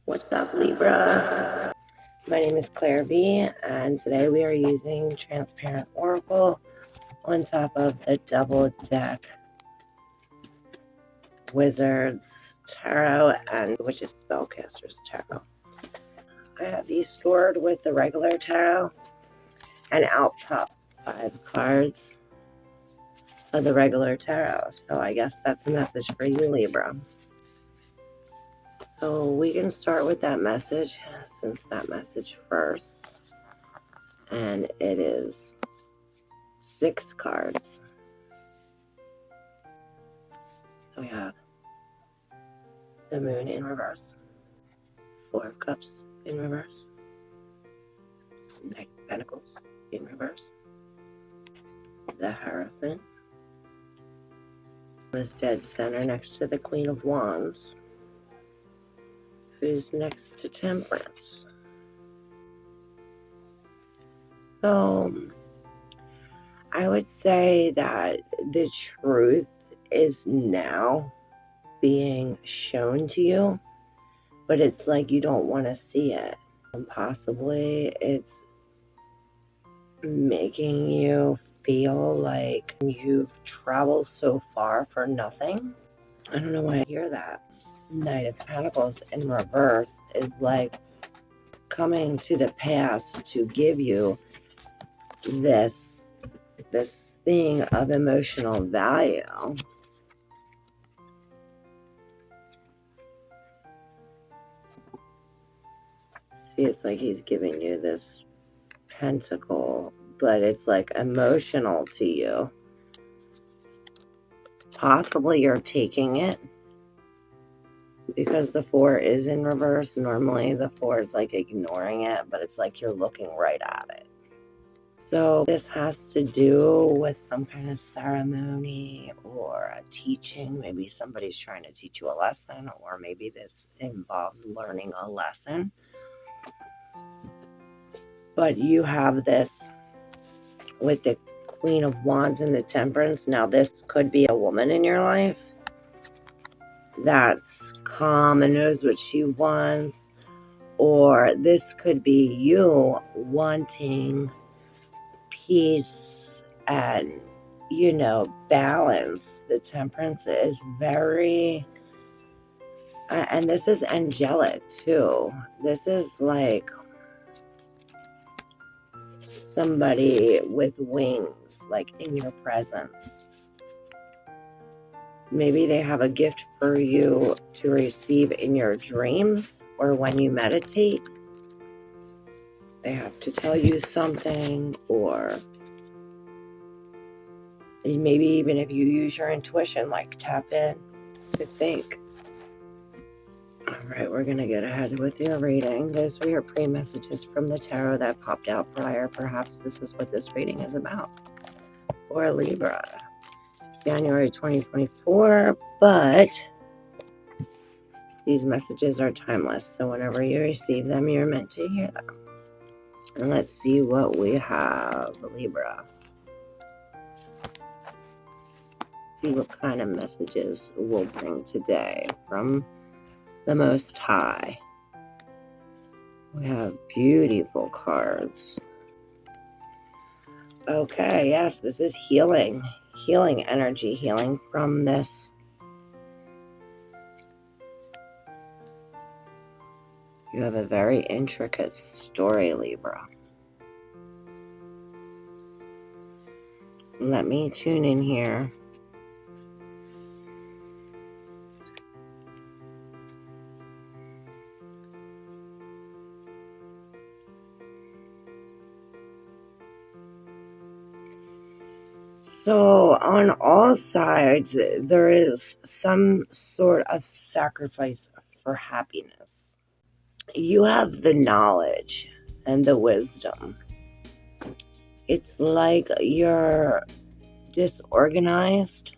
What's up, Libra? My name is Claire B, and today we are using Transparent Oracle on top of the Double Deck Wizards Tarot and Witches Spellcasters Tarot. I have these stored with the regular tarot, and out pop 5 cards of the regular tarot. So I guess that's a message for you, Libra. So we can start with that message, since that message first. And it is 6 cards. So we have the Moon in reverse, 4 of Cups in reverse, Knight of Pentacles in reverse, the Hierophant was dead center next to the Queen of Wands, who's next to Temperance. So I would say that the truth is now being shown to you, but it's like you don't want to see it. And possibly it's making you feel like you've traveled so far for nothing. I don't know why I hear that. Knight of Pentacles in reverse is like coming to the past to give you this thing of emotional value. See, it's like he's giving you this pentacle, but it's like emotional to you. Possibly you're taking it because the 4 is in reverse. Normally the 4 is like ignoring it, but it's like you're looking right at it. So this has to do with some kind of ceremony or a teaching. Maybe somebody's trying to teach you a lesson, or maybe this involves learning a lesson. But you have this with the Queen of Wands and the Temperance. Now this could be a woman in your life that's calm and knows what she wants, or this could be you wanting peace and, balance. The Temperance is very, and this is angelic too. This is like somebody with wings, like in your presence. Maybe they have a gift for you to receive in your dreams or when you meditate. They have to tell you something, or maybe even if you use your intuition, like tap in to think. All right, we're going to get ahead with your reading. Those were your pre-messages from the tarot that popped out prior. Perhaps this is what this reading is about. For Libra, January 2024, but these messages are timeless. So whenever you receive them, you're meant to hear them. And let's see what we have, Libra. See what kind of messages we'll bring today from the Most High. We have beautiful cards. Okay, yes, this is healing energy, healing from this. You have a very intricate story, Libra. Let me tune in here. So on all sides, there is some sort of sacrifice for happiness. You have the knowledge and the wisdom. It's like you're disorganized.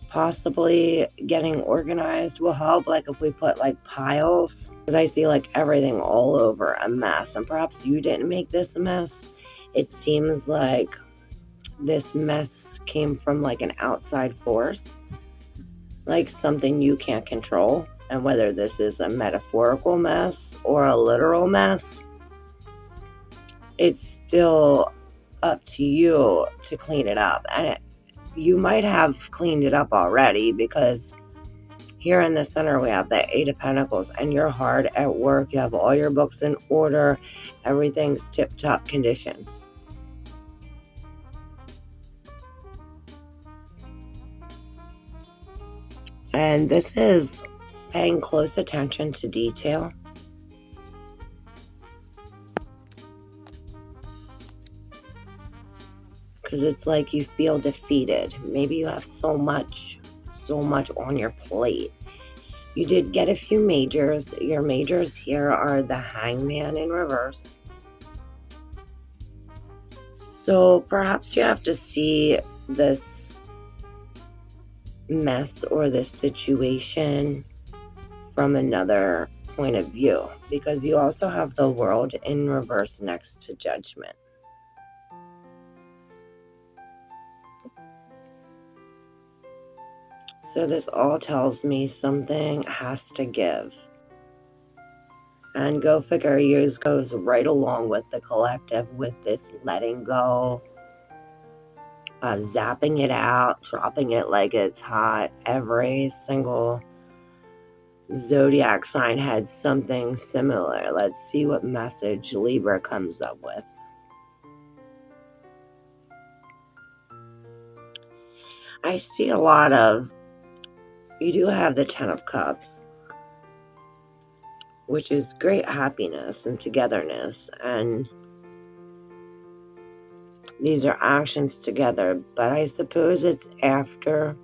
Possibly getting organized will help, like if we put like piles, because I see like everything all over, a mess, and perhaps you didn't make this a mess. It seems like this mess came from like an outside force, like something you can't control. And whether this is a metaphorical mess or a literal mess, it's still up to you to clean it up. And you might have cleaned it up already, because here in the center we have the Eight of Pentacles, and you're hard at work. You have all your books in order. Everything's tip-top condition. And this is paying close attention to detail. Because it's like you feel defeated. Maybe you have so much on your plate. You did get a few majors. Your majors here are the Hangman in reverse. So perhaps you have to see this mess or this situation from another point of view, because you also have the World in reverse next to Judgment. So this all tells me something has to give. And go figure, yours goes right along with the collective, with this letting go, zapping it out, dropping it like it's hot. Every single zodiac sign had something similar. Let's see what message Libra comes up with. I see a lot of, you do have the Ten of Cups, which is great happiness and togetherness, and these are actions together, but I suppose it's after,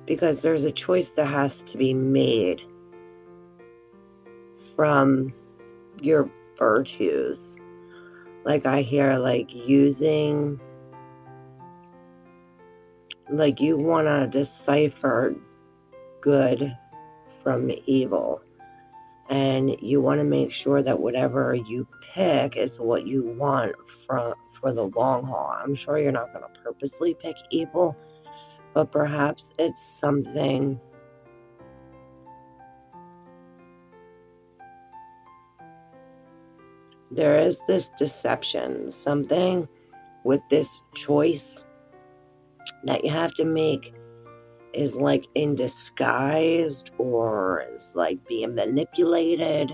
because there's a choice that has to be made from your virtues. Like I hear, like using, like you want to decipher good from evil, and you want to make sure that whatever you pick is what you want for the long haul. I'm sure you're not going to purposely pick evil, but perhaps it's something there is this deception, something with this choice that you have to make is like in disguised, or is like being manipulated.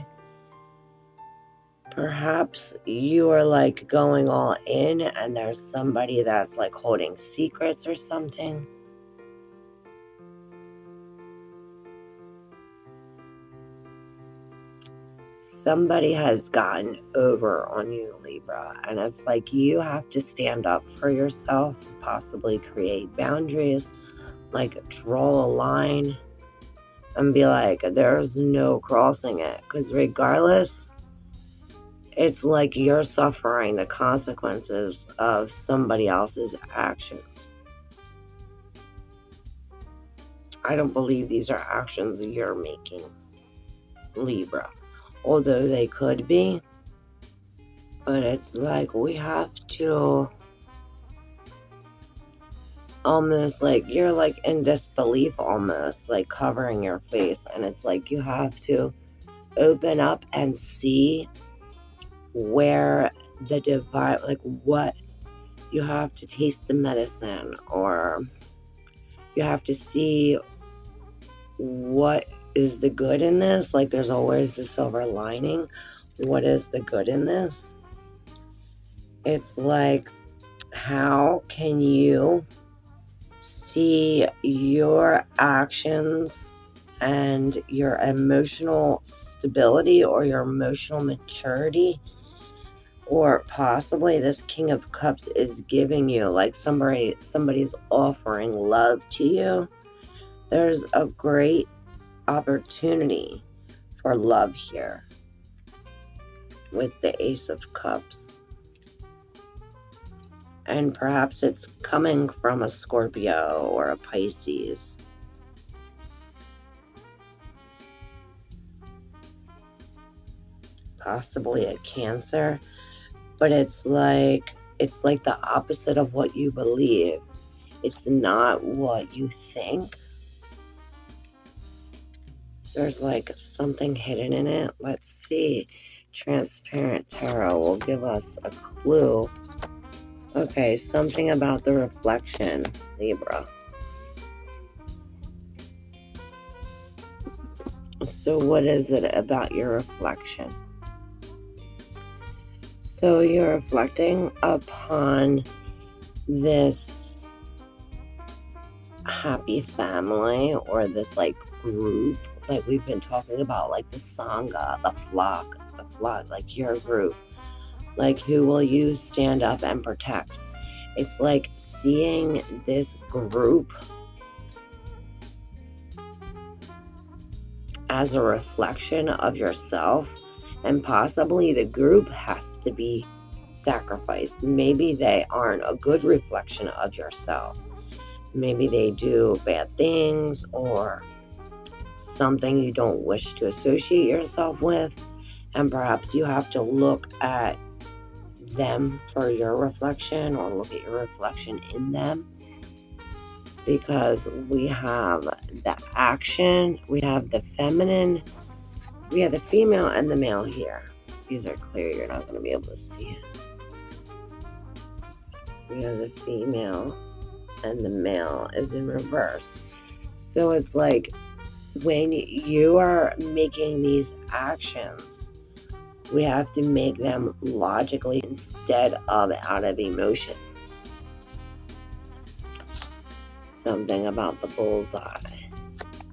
Perhaps you are like going all in and there's somebody that's like holding secrets or something. Somebody has gotten over on you, Libra, and it's like you have to stand up for yourself, possibly create boundaries, like draw a line and be like, there's no crossing it, because regardless, it's like you're suffering the consequences of somebody else's actions. I don't believe these are actions you're making, Libra, although they could be. But it's like we have to almost, like, you're like in disbelief, almost like covering your face, and it's like you have to open up and see where the divine, like what you have to taste the medicine, or you have to see what is the good in this. Like there's always the silver lining. What is the good in this? It's like, how can you see your actions and your emotional stability or your emotional maturity, or possibly this King of Cups is giving you, like somebody's offering love to you. There's a great opportunity for love here with the Ace of Cups. And perhaps it's coming from a Scorpio or a Pisces. Possibly a Cancer. But it's like the opposite of what you believe. It's not what you think. There's like something hidden in it. Let's see. Transparent tarot will give us a clue. Okay, something about the reflection, Libra. So what is it about your reflection? So you're reflecting upon this happy family or this like group, like we've been talking about, like the sangha, the flock, like your group. Like, who will you stand up and protect? It's like seeing this group as a reflection of yourself, and possibly the group has to be sacrificed. Maybe they aren't a good reflection of yourself. Maybe they do bad things or something you don't wish to associate yourself with, and perhaps you have to look at them for your reflection or look at your reflection in them, because we have the action, we have the feminine, we have the female and the male here. These are clear, you're not going to be able to see it. We have the female and the male is in reverse. So it's like when you are making these actions, we have to make them logically instead of out of emotion. Something about the bullseye.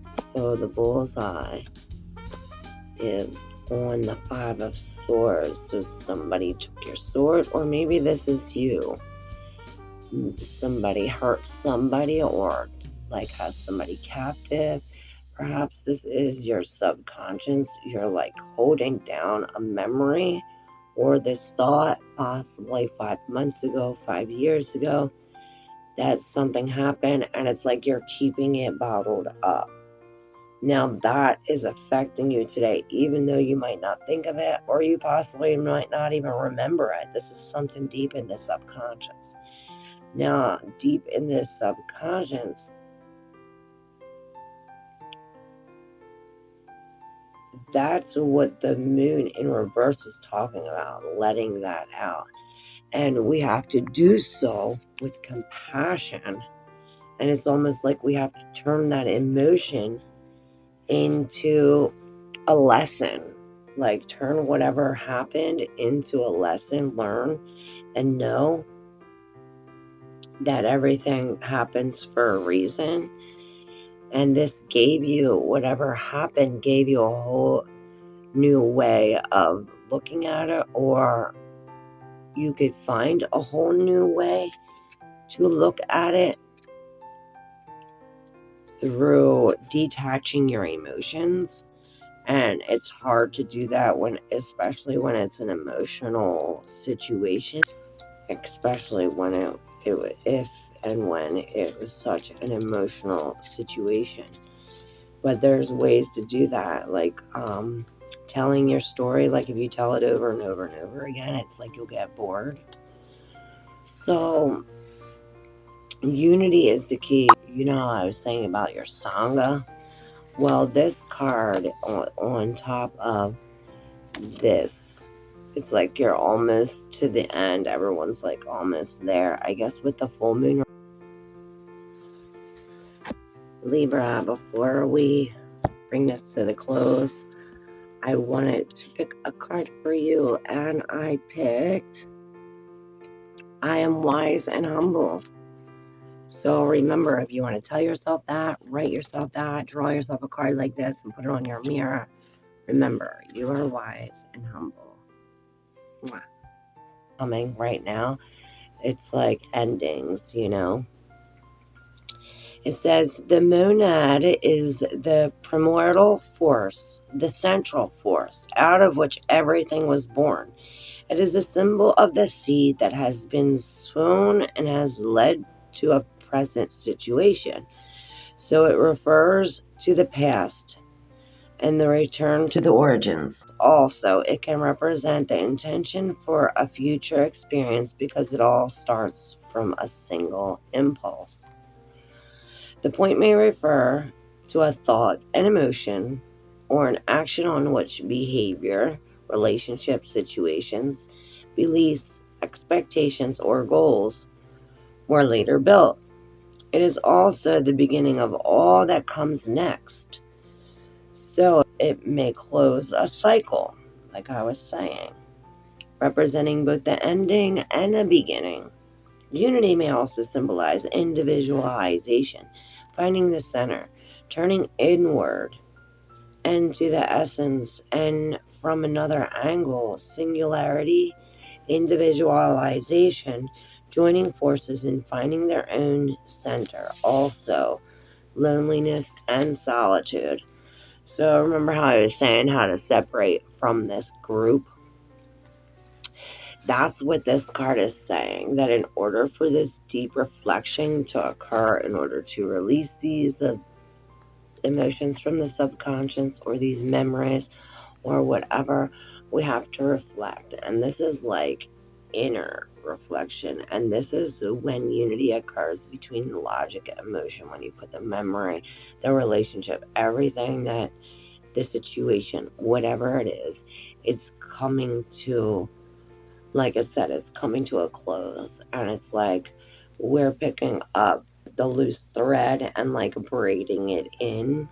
So the bullseye is on the 5 of Swords. So somebody took your sword, or maybe this is you. Somebody hurt somebody or like has somebody captive. Perhaps this is your subconscious. You're like holding down a memory or this thought, possibly 5 months ago, 5 years ago, that something happened, and it's like you're keeping it bottled up. Now that is affecting you today, even though you might not think of it, or you possibly might not even remember it. This is something deep in the subconscious. Now, deep in this subconscious, that's what the moon in reverse was talking about, letting that out. And we have to do so with compassion. And it's almost like we have to turn that emotion into a lesson. Like turn whatever happened into a lesson, learn, and know that everything happens for a reason. And this gave you, whatever happened, gave you a whole new way of looking at it, or you could find a whole new way to look at it through detaching your emotions. And it's hard to do that especially when it's an emotional situation, especially when if and when it was such an emotional situation. But there's ways to do that, like telling your story. Like if you tell it over and over and over again, it's like you'll get bored. So unity is the key. You know how I was saying about your sangha? Well, this card on top of this, it's like you're almost to the end. Everyone's like almost there, I guess, with the full moon. Libra, before we bring this to the close, I wanted to pick a card for you, and I picked I am wise and humble. So remember, if you want to tell yourself that, write yourself that, draw yourself a card like this and put it on your mirror. Remember, you are wise and humble. Mwah. Coming right now, it's like endings, you know. It says the monad is the primordial force, the central force, out of which everything was born. It is a symbol of the seed that has been sown and has led to a present situation. So it refers to the past and the return to the origins. Also, it can represent the intention for a future experience because it all starts from a single impulse. The point may refer to a thought, an emotion, or an action on which behavior, relationships, situations, beliefs, expectations, or goals were later built. It is also the beginning of all that comes next. So it may close a cycle, like I was saying, representing both the ending and the beginning. Unity may also symbolize individualization, finding the center, turning inward and to the essence, and from another angle, singularity, individualization, joining forces and finding their own center. Also, loneliness and solitude. So remember how I was saying how to separate from this group? That's what this card is saying, that in order for this deep reflection to occur, in order to release these emotions from the subconscious or these memories or whatever, we have to reflect. And this is like inner reflection. And this is when unity occurs between the logic and emotion, when you put the memory, the relationship, everything that the situation, whatever it is, it's coming to, like it said, it's coming to a close. And it's like we're picking up the loose thread and like braiding it in.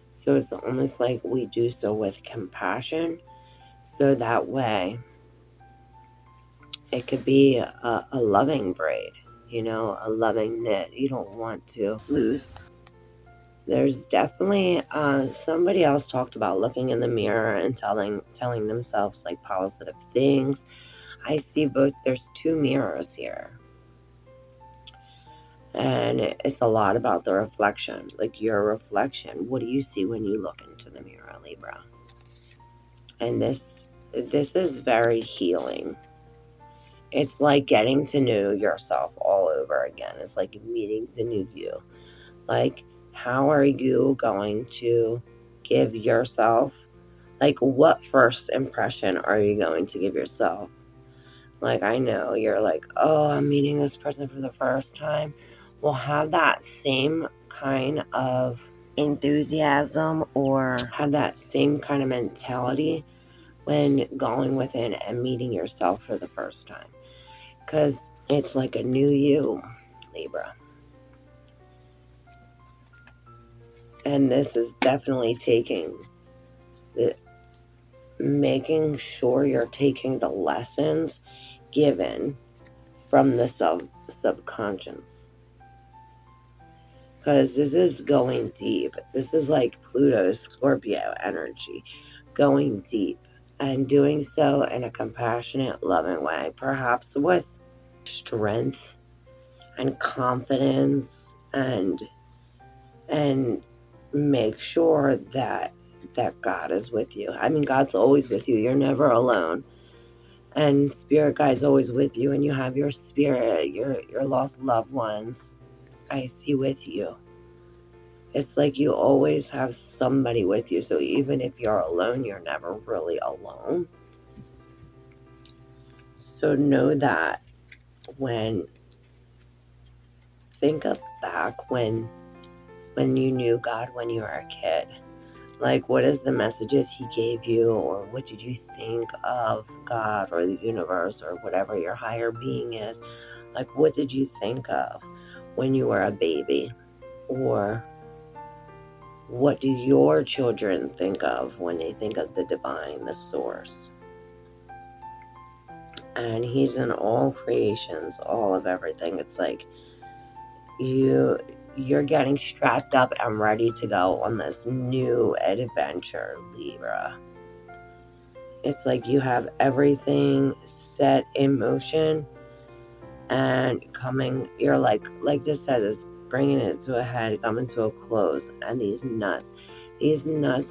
So it's almost like we do so with compassion. So that way it could be a loving braid, you know, a loving knit. You don't want to lose. There's definitely somebody else talked about looking in the mirror and telling themselves like positive things. I see both. There's two mirrors here. And it's a lot about the reflection, like your reflection. What do you see when you look into the mirror, Libra? And this is very healing. It's like getting to know yourself all over again. It's like meeting the new you. Like, how are you going to give yourself, like, what first impression are you going to give yourself? Like, I know you're like, oh, I'm meeting this person for the first time. Well, have that same kind of enthusiasm or have that same kind of mentality when going within and meeting yourself for the first time. Because it's like a new you, Libra. And this is definitely making sure you're taking the lessons given from the subconscious. Because this is going deep. This is like Pluto's Scorpio energy, going deep and doing so in a compassionate, loving way, perhaps with strength and confidence, and make sure that God is with you. I mean, God's always with you. You're never alone. And spirit guide's always with you, and you have your spirit, your lost loved ones, I see with you. It's like you always have somebody with you. So even if you're alone, you're never really alone. So know that when think of back when you knew God when you were a kid. Like, what is the messages he gave you, or what did you think of God or the universe or whatever your higher being is? Like, what did you think of when you were a baby? Or what do your children think of when they think of the divine, the source? And he's in all creations, all of everything. It's like you're getting strapped up and ready to go on this new adventure, Libra. It's like you have everything set in motion and coming, you're like this says, it's bringing it to a head, coming to a close. And these nuts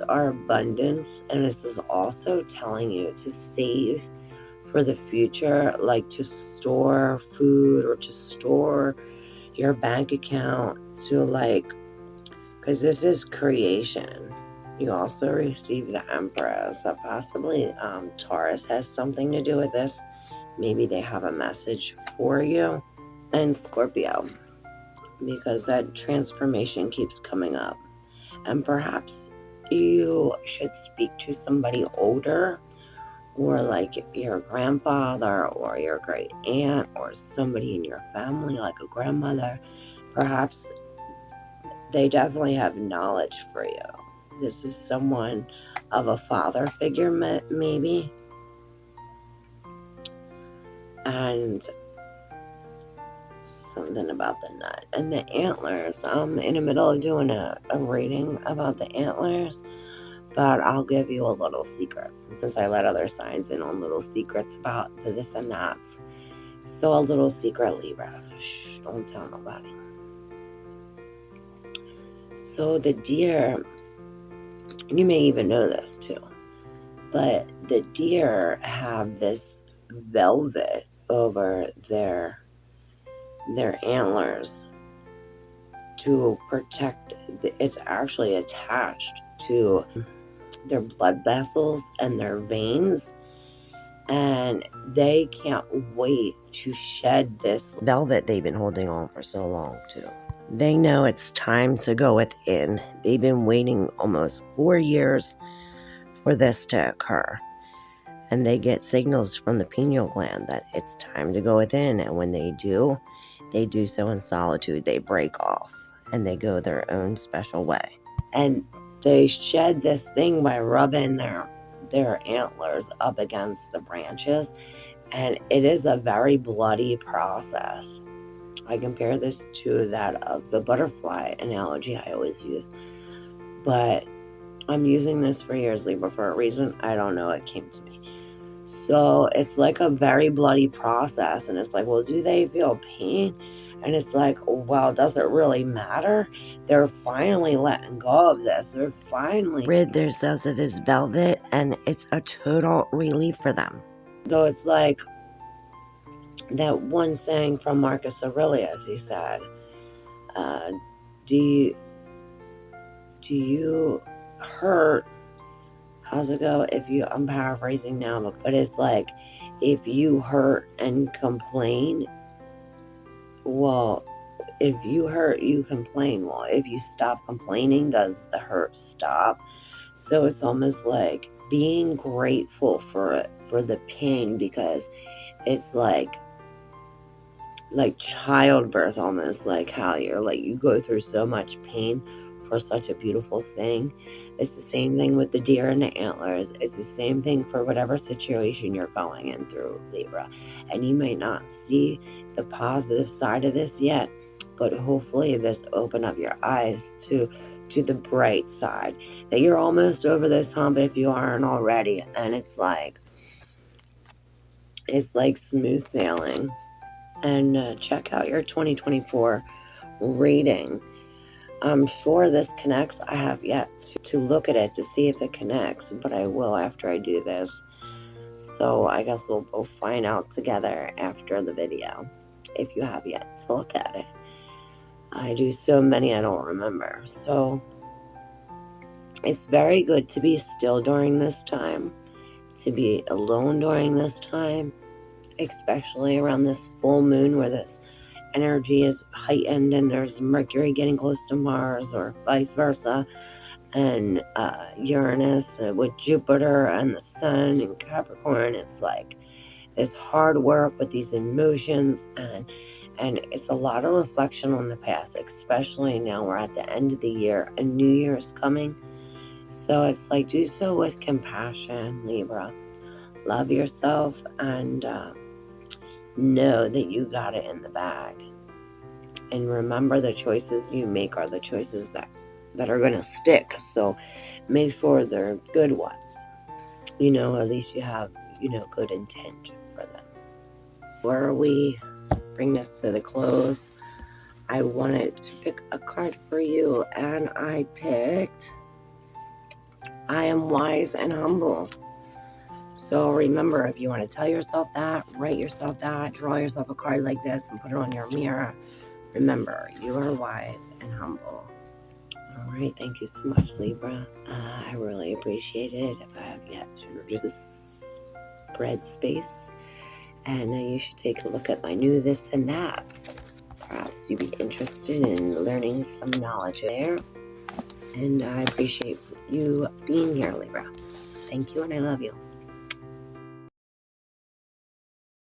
are abundance, and this is also telling you to save for the future, like to store food or to store your bank account, to like, because this is creation. You also receive the Empress, so possibly Taurus has something to do with this. Maybe they have a message for you. And Scorpio, because that transformation keeps coming up. And perhaps you should speak to somebody older, or like your grandfather or your great aunt or somebody in your family, like a grandmother. Perhaps they definitely have knowledge for you. This is someone of a father figure, maybe. And something about the nut and the antlers. I'm in the middle of doing a reading about the antlers, but I'll give you a little secret since I let other signs in on little secrets about the this and that. So a little secret, Libra. Shh, don't tell nobody. So the deer, you may even know this too, but the deer have this velvet over their antlers to protect. It's actually attached to their blood vessels and their veins, and they can't wait to shed this velvet they've been holding on for so long too. They know it's time to go within. They've been waiting almost 4 years for this to occur, and they get signals from the pineal gland that it's time to go within, and when they do so in solitude. They break off and they go their own special way, and they shed this thing by rubbing their antlers up against the branches, and it is a very bloody process. I compare this to that of the butterfly analogy I always use, but I'm using this for years, Libra, for a reason. I don't know, it came to me. So it's like a very bloody process, and it's like, well, do they feel pain? And it's like, well, does it really matter? They're finally letting go of this. They're finally rid themselves of this velvet, and it's a total relief for them. Though it's like that one saying from Marcus Aurelius, he said, do you hurt? How's it go? I'm paraphrasing now, but it's like, if you hurt and complain, well, if you hurt, you complain. Well, if you stop complaining, does the hurt stop? So it's almost like being grateful for the pain, because it's like childbirth, almost, like how you go through so much pain for such a beautiful thing. It's the same thing with the deer and the antlers. It's the same thing for whatever situation you're going in through, Libra. And you may not see the positive side of this yet, but hopefully this open up your eyes to the bright side, that you're almost over this hump if you aren't already. And it's like smooth sailing. And check out your 2024 reading. I'm sure this connects. I have yet to look at it to see if it connects, but I will after I do this. So I guess we'll both find out together after the video, if you have yet to look at it. I do so many I don't remember. So it's very good to be still during this time, to be alone during this time, especially around this full moon where this energy is heightened and there's Mercury getting close to Mars, or vice versa, and Uranus with Jupiter and the Sun in Capricorn. It's like this hard work with these emotions, and it's a lot of reflection on the past, especially now we're at the end of the year and New Year's coming. So it's like, do so with compassion, Libra. Love yourself, and know that you got it in the bag. And remember, the choices you make are the choices that are going to stick. So make sure they're good ones. At least you have, good intent for them. Before we bring this to the close, I wanted to pick a card for you, and I picked I Am Wise and Humble. So remember, if you want to tell yourself that, write yourself that, draw yourself a card like this and put it on your mirror. Remember, you are wise and humble. All right, thank you so much, Libra. I really appreciate it. If I have yet to introduce this spread space, and you should take a look at my new this and that's. Perhaps you'd be interested in learning some knowledge there. And I appreciate you being here, Libra. Thank you, and I love you.